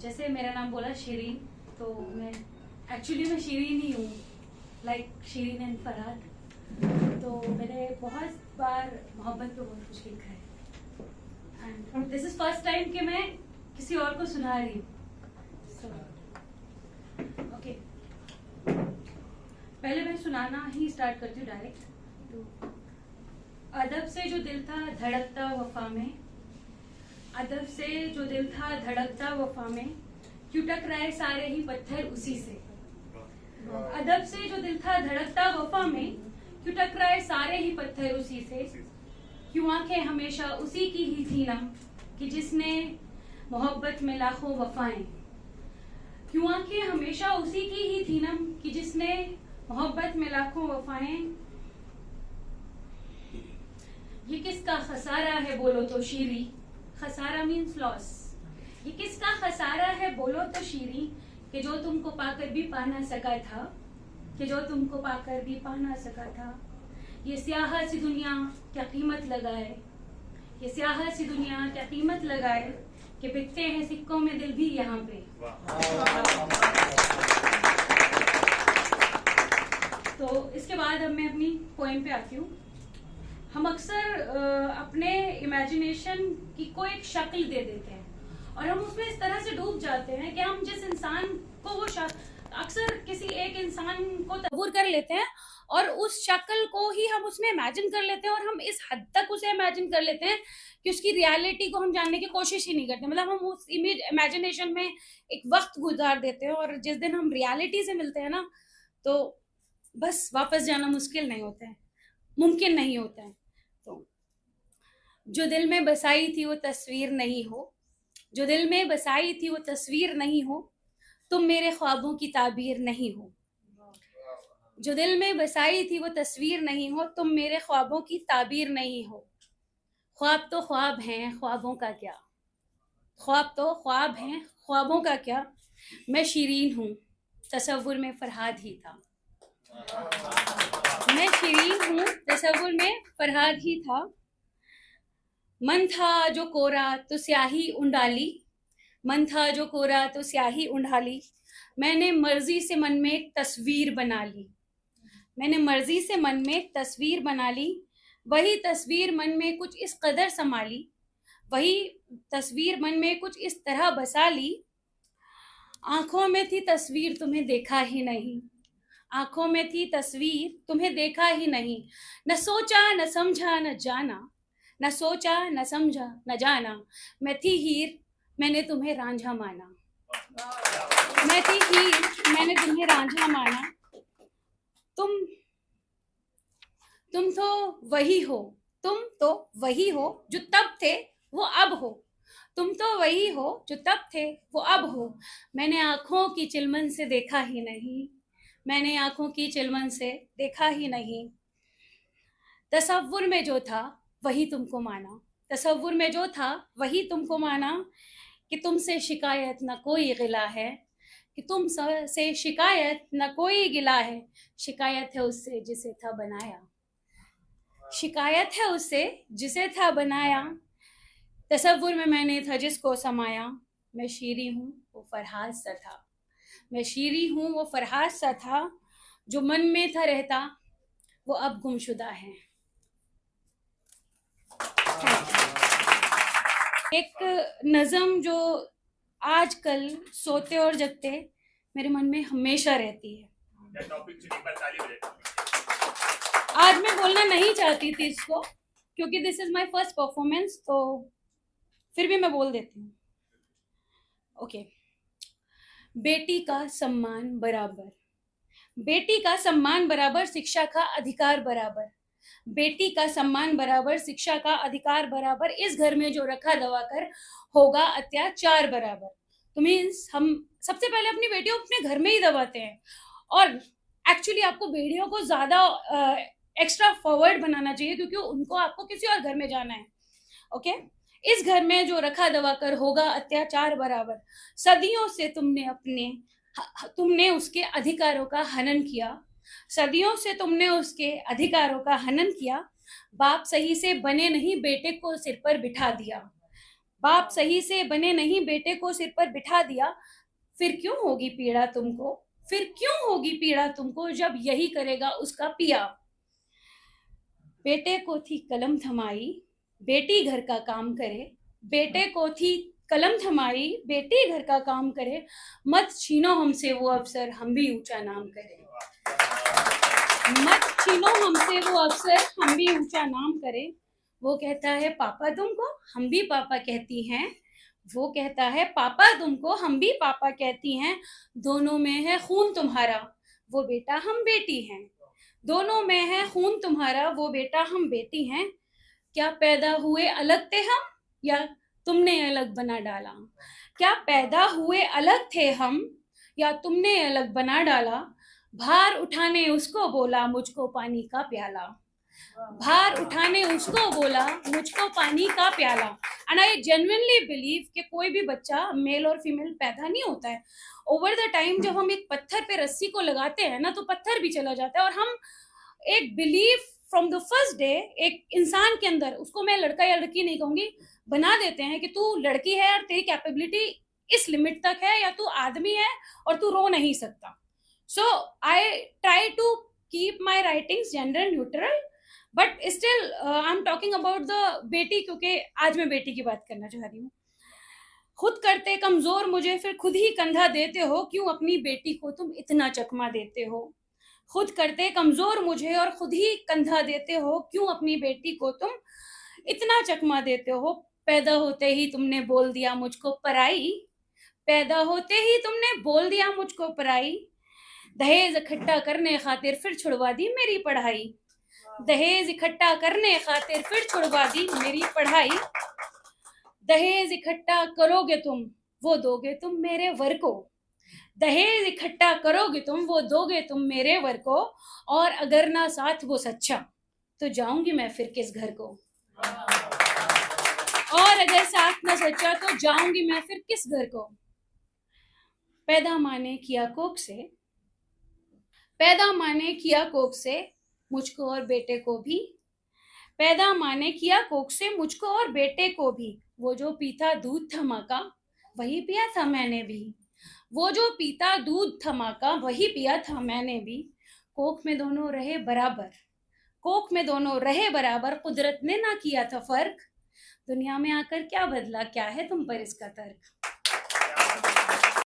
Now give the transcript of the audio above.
जैसे मेरा नाम बोला शिरीन, तो मैं एक्चुअली मैं शिरीन ही हूँ, लाइक शिरीन एंड फरहाद। तो मैंने बहुत बार मोहब्बत पे बहुत कुछ लिखा है and this is first time कि मैं किसी और को सुना रही हूँ। ओके, पहले मैं सुनाना ही स्टार्ट करती हूँ डायरेक्ट। तो अदब से जो दिल था धड़कता वफा में, अदब से जो दिल था धड़कता वफा में, क्यों टकराए सारे ही पत्थर उसी से। अदब से जो दिल था धड़कता वफा में, क्यों टकराए सारे ही पत्थर उसी से। क्यों आंखें हमेशा उसी की ही थी नम, कि जिसने मोहब्बत में लाखों वफाएं। क्यों आंखें हमेशा उसी की ही थी नम, कि जिसने मोहब्बत में लाखों वफाएं। ये किसका खसारा है बोलो तो शीरी, खसारा मीन्स लॉस। ये किसका खसारा है बोलो तो शीरी, कि जो तुमको पाकर भी पा ना सका था, कि जो तुमको पाकर भी पा ना सका था। ये स्याह सी दुनिया क्या कीमत लगाए, ये स्याह सी दुनिया क्या कीमत लगाए, कि बिकते हैं सिक्कों में दिल भी यहाँ पे। तो इसके बाद अब मैं अपनी पोएम पे आती हूँ। हम अक्सर अपने इमेजिनेशन की को एक शक्ल दे देते हैं और हम उसमें इस तरह से डूब जाते हैं कि हम जिस इंसान को वो अक्सर किसी एक इंसान को तस्वीर कर लेते हैं और उस शक्ल को ही हम उसमें इमेजिन कर लेते हैं और हम इस हद तक उसे इमेजिन कर लेते हैं कि उसकी रियलिटी को हम जानने की कोशिश ही नहीं करते। मतलब हम उस इमेज इमेजिनेशन में एक वक्त गुजार देते हैं और जिस दिन हम रियलिटी से मिलते हैं ना, तो बस वापस जाना मुश्किल नहीं होता है, मुमकिन नहीं होता है। तो जो दिल में बसाई थी वो तस्वीर नहीं हो, जो दिल में बसाई थी वो तस्वीर नहीं हो, तुम मेरे ख्वाबों की ताबीर नहीं हो। जो दिल में बसाई थी वो तस्वीर नहीं हो, तुम मेरे ख्वाबों की ताबीर नहीं हो। ख्वाब तो ख्वाब हैं, ख्वाबों का क्या, ख्वाब तो ख्वाब हैं, ख्वाबों का क्या। मैं शिरीन हूँ, तसव्वुर में फरहाद ही था। मैं शिरीन हूँ, तसव्वुर में फरहाद ही था। मन था जो कोरा तो स्याही उंडाली, मन था जो कोरा तो स्याही उंडाली। मैंने मर्जी से मन में एक तस्वीर बना ली, मैंने मर्जी से मन में एक तस्वीर बना ली। वही तस्वीर मन में कुछ इस कदर संभाली, वही तस्वीर मन में कुछ इस तरह बसा ली। आंखों में थी तस्वीर तुम्हें देखा ही नहीं, आंखों में थी तस्वीर तुम्हें देखा ही नहीं। न सोचा न समझा न जाना, न सोचा न समझा न जाना। मैं थी हीर मैंने तुम्हें रांझा माना, मैं थी हीर मैंने तुम्हें रांझा माना। तुम तो वही हो, तुम तो वही हो जो तब थे वो अब हो, तुम तो वही हो जो तब थे वो अब हो। मैंने आंखों की चिलमन से देखा ही नहीं, मैंने आंखों की चिलमन से देखा ही नहीं। तसव्वुर में जो था वही तुमको माना, तसव्वुर में जो था वही तुमको माना। कि तुमसे शिकायत न कोई गिला है, कि तुम से शिकायत न कोई गिला है। शिकायत है उससे जिसे था बनाया, शिकायत है उससे जिसे था बनाया। तसव्वुर में मैंने था जिसको समाया। मैं शीरी हूँ वो फरहाद सा था, मैं शीरी हूँ वो फरहाद सा था। जो मन में था रहता वो अब गुमशुदा है। एक नज़म जो आजकल सोते और जगते मेरे मन में हमेशा रहती है। आज मैं बोलना नहीं चाहती थी इसको क्योंकि this is my first performance, तो फिर भी मैं बोल देती हूँ। ओके। बेटी का सम्मान बराबर, बेटी का सम्मान बराबर, शिक्षा का अधिकार बराबर। बेटी का सम्मान बराबर, शिक्षा का अधिकार बराबर। इस घर में जो रखा दबा कर होगा अत्याचार बराबर। तो मीन्स हम सबसे पहले अपनी बेटियों को अपने घर में ही दबाते हैं और एक्चुअली आपको बेटियों को ज्यादा एक्स्ट्रा फॉरवर्ड बनाना चाहिए क्योंकि उनको आपको किसी और घर में जाना है। ओके। इस घर में जो रखा दबा कर होगा अत्याचार बराबर। सदियों से तुमने उसके अधिकारों का हनन किया, सदियों से तुमने उसके अधिकारों का हनन किया। बाप सही से बने नहीं बेटे को सिर पर बिठा दिया, बाप सही से बने नहीं, बेटे को सिर पर बिठा दिया, फिर क्यों होगी पीड़ा तुमको, फिर क्यों होगी पीड़ा तुमको, जब यही करेगा उसका पिया। बेटे को थी कलम थमाई, बेटी घर का काम करे, बेटे को थी कलम थमाई, बेटी घर का काम करे, मत छीनो हमसे वो अवसर, हम भी ऊंचा नाम करें। मत छीनो हमसे वो अवसर, हम भी ऊंचा नाम करें। वो कहता है पापा तुमको, हम भी पापा कहती हैं। वो कहता है पापा तुमको, हम भी पापा कहती हैं। दोनों में है खून तुम्हारा, वो बेटा हम बेटी हैं। दोनों में है खून तुम्हारा, वो बेटा हम बेटी हैं। क्या पैदा हुए अलग थे हम, या तुमने अलग बना डाला। क्या पैदा हुए अलग थे हम, या तुमने अलग बना डाला। भार उठाने उसको बोला, मुझको पानी का प्याला। भार उठाने उसको बोला, मुझको पानी का प्याला। एंड आई जेन्युइनली बिलीव कि कोई भी बच्चा मेल और फीमेल पैदा नहीं होता है। ओवर द टाइम जब हम एक पत्थर पे रस्सी को लगाते हैं ना, तो पत्थर भी चला जाता है। और हम एक believe from the first day एक इंसान के अंदर, उसको मैं लड़का या लड़की नहीं कहूंगी, बना देते हैं कि तू लड़की है और तेरी कैपेबिलिटी इस लिमिट तक है, या तू आदमी है और तू रो नहीं सकता। So I try to keep my writings gender neutral, but still I am talking about the बेटी, क्योंकि आज मैं बेटी की बात करना चाह रही हूँ। खुद करते कमजोर मुझे, फिर खुद ही कंधा देते हो, क्यों अपनी बेटी को तुम इतना चकमा देते हो। खुद करते कमजोर मुझे और खुद ही कंधा देते हो, क्यों अपनी बेटी को तुम इतना चकमा देते हो। पैदा होते ही तुमने बोल दिया मुझको पराई, पैदा होते ही तुमने बोल दिया मुझको पराई। दहेज इकट्ठा करने खातिर फिर छुड़वा दी मेरी पढ़ाई। दहेज इकट्ठा करने खातिर फिर छुड़वा दी मेरी पढ़ाई। दहेज इकट्ठा करोगे तुम, वो दोगे तुम मेरे वर को। दहेज इकट्ठा करोगे तुम, वो दोगे तुम मेरे वर को। और अगर ना साथ वो सच्चा, तो जाऊंगी मैं फिर किस घर को। और अगर साथ ना सच्चा, तो जाऊंगी मैं फिर किस घर को। पैदा माने किया कोख से, पैदा माने किया कोख से मुझको और बेटे को भी। पैदा माने किया कोख से मुझको और बेटे को भी। वो जो पीता दूध था माँ का, वही पिया था मैंने भी। वो जो पीता दूध था माँ का, वही पिया था मैंने भी। कोख में दोनों रहे बराबर, कोख में दोनों रहे बराबर। कुदरत ने ना किया था फर्क, दुनिया में आकर क्या बदला, क्या है तुम पर इसका तर्क।